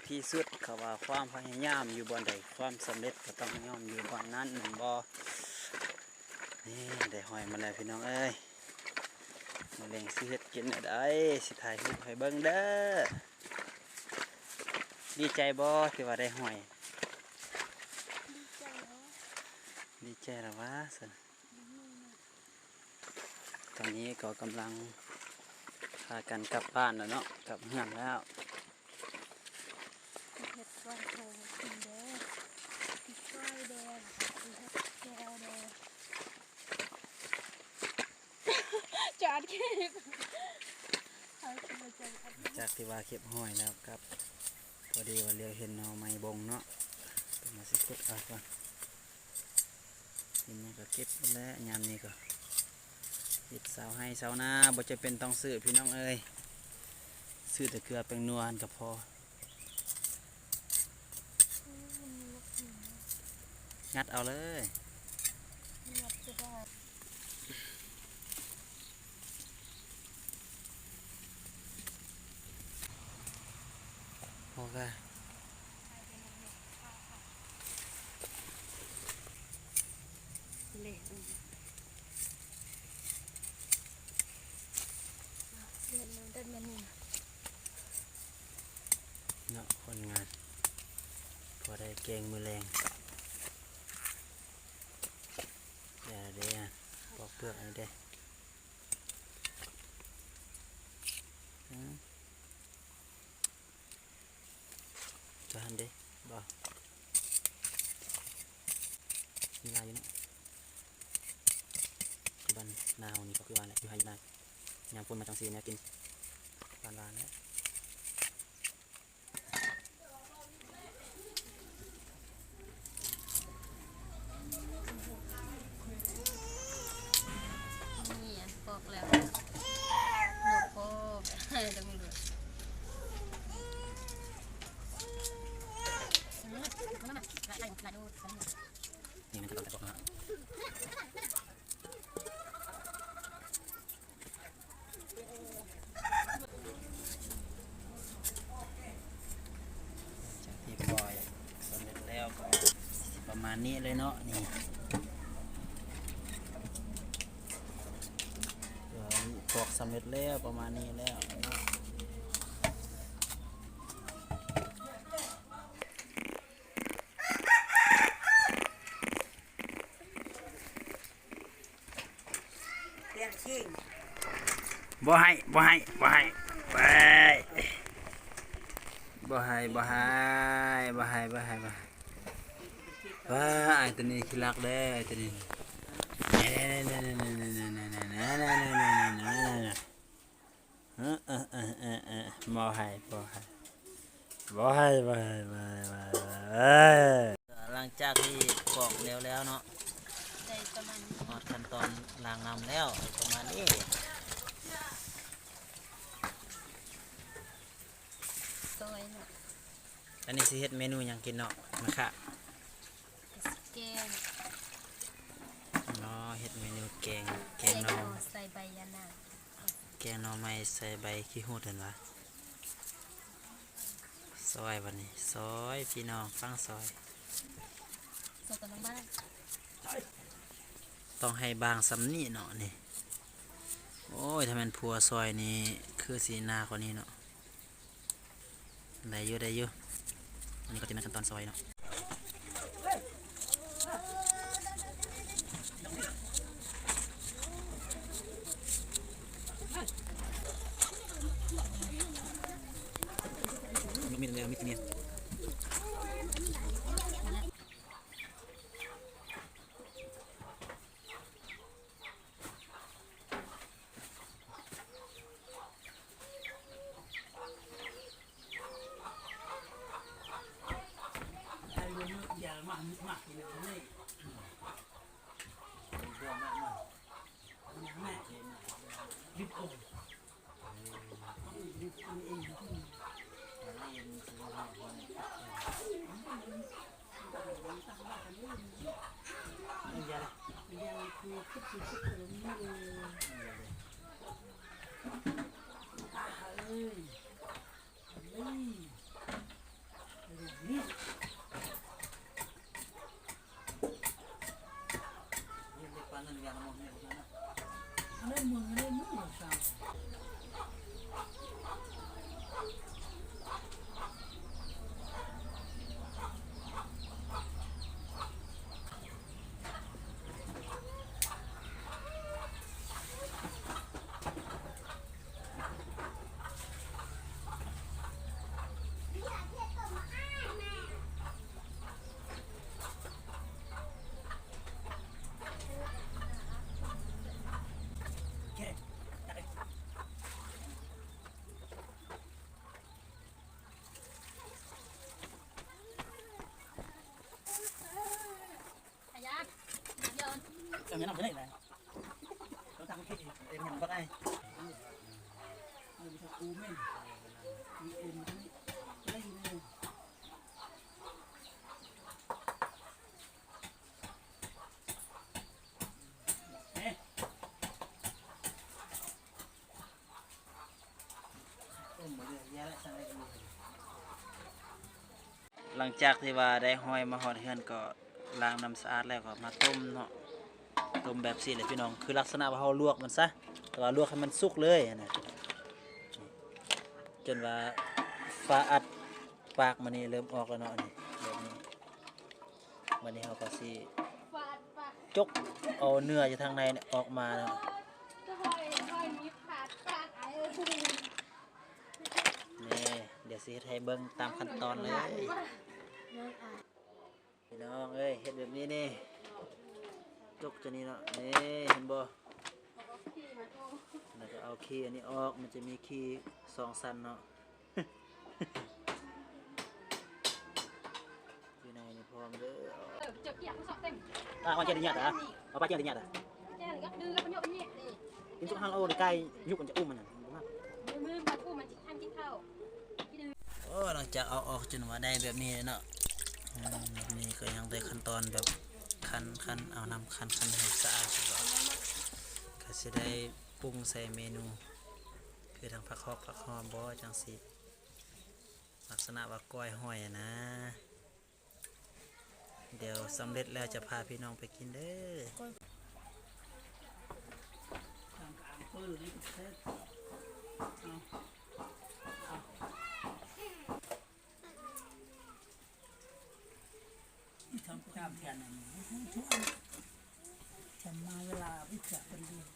ที่สุดเขาว่าความพยายามอยู่บ่อนใดความสำเร็จก็ต้องย่อมอยู่บ่อนนั้นหนึ่งบ่นี่ได้หอยมาแล้วพี่น้องเอ้ยมาเล่งสิเฮ็ดกินได้สิถ่ายรูปให้เบิ่งเด้อดีใจบ่ที่ว่าได้หอยดีใจแล้ววะสิตอนนี้ก็กำลังพากันกลับบ้านแล้วเนาะกลับเมืองแล้วเห็ดก้อนโถกินเด้อกินก้อยเด้อกินเห็ดแก้วเด้อจอดคลิปจากที่ว่าเก็บหอยแล้วครับพอดีว่าเรียวเห็นหน่อไม้บงเนาะเป็นมาสิคุดเอาก่อนทีนี้ก็เก็บแล้วยามนี้ก็เก็บสาวให้สาวหน้าบ่จะเป็นต้องซื้อพี่น้องเอ้ยซื้อแต่เกลือแป้งนัวก็พองัดเอาเลยโอเคเละเล่นน้ำได้มันนี่เนาะคนงานพอได้เกงมือแรงเดี๋ยวปอกเปลือกอะไรได้จะหันได้บ่มีลายอยู่เนาะคือบ้านนาวนี่ก็คือว่าแหละอยู่ไฮนายามฝนมาจังสีเนี่ยกินปลาแล้วนี่ปอกแล้วหมดปอกให้ตรงนี้ด้วยนี่มันจะต้องแต่ปอกนะจากที่ปล่อยสำเร็จแล้วก็ประมาณนี้เลยเนาะนี่ปอกสำเร็จแล้วประมาณนี้แล้วเนาะบ่ให้บ่ให้บ่ให้ไปบ่ให้บ่ให้บ่ให้บ่ให้บ่ให้ว้าไอ้ตัวนี้ขี้รักเด้อไอ้ตัวนี้บ่ให้บ่ให้บ่ให้บ่ให้บ่ให้หลังจากที่ปอกแล้วเนาะได้ประมาณหมดขั้นตอนล้างน้ำแล้วประมาณนี้ซอยเนาะอันนี้สิเฮ็ดเมนูหยังกินเนาะนะคะแกงเนาะเฮ็ดเมนูแกงหน่อใส่ใบยะนางแกงหน่อไม้ใส่ใบขี้หูดเห็นปะซอยวันนี้ซอยพี่น้องฟังซอยสดกันบ้างต้องให้บางสำนีเนาะนี่โอ้ยถ้ามันพัวซอยนี่คือสีหน้ากว่านี้เนาะได้อยู่ได้อยู่อันนี้ก็จะเป็นขั้นตอนซอยเนาะมีเนื้อมีเนื้อ ำยังน้ำได้เลยเราทำแค่เอ็มยังก็ได้เอาไปสักอูเม่นมีเอ็มได้เลยหลังจากที่ว่าได้ห้อยมาหอดเฮือนก็ล้างน้ำสะอาดแล้วก็มาต้มเนาะต้มแบบสี่เลยพี่น้องคือลักษณะว่าเราลวกมันซะแต่ว่าลวกให้มันสุกเลยนะจนว่าฟ้าอัดปากมันนี่เริ่มออกแล้วเนาะนี่แบบนี้วันนี้เราก็สิ ฟาดปะ จกเอาเนื้ออยู่ทางในเนี่ยออกมาเนาะ ก็ห้อยนี้ขาดปากไอ้ นี่เดี๋ยวสิเฮ็ดให้เบิ่งตามขั้นตอนเลย น้องอ่ะ พี่น้องเอ้ยเฮ็ดแบบนี้นี่จกตัวนี้เนาะนี่เห็นบ่ ขี่มาโต แล้วก็เอาขี้อันนี้ออกมันจะมีขี้สองสันเนาะ อยู่ในนี่พร้อมเด้อ จะเกี่ยวสอบเต็ม มาเจอดิญาติอ่ะเอาไปเจอดิญาติอ่ะ แจ้งก็ดื้อแล้วมันโยกเนี่ยนี่ กินจุกหางเอาใกล้ยุกมันจะอุ้มมันน่ะ มือมากู้มันจิตทันกินข้าว โอ้หลังจากเอาออกจนว่าได้แบบนี้เนาะแบบนี้ก็ยังได้ขั้นตอนแบบคันเอาน้ำคันให้สะอาดก่อนก็สิได้ปรุงใส่เมนูคือทางผักหอมบ่จังสิลักษณะว่าก้อยห้อยอะนะ เดี๋ยวสำเร็จแล้วจะพาพี่น้องไปกินเด้อทางกลางปื้อนี่เซ็ตทำข้ามแทนนั่นช่วยฉันมาเวลาวิจารณ์เป็นเรื่อง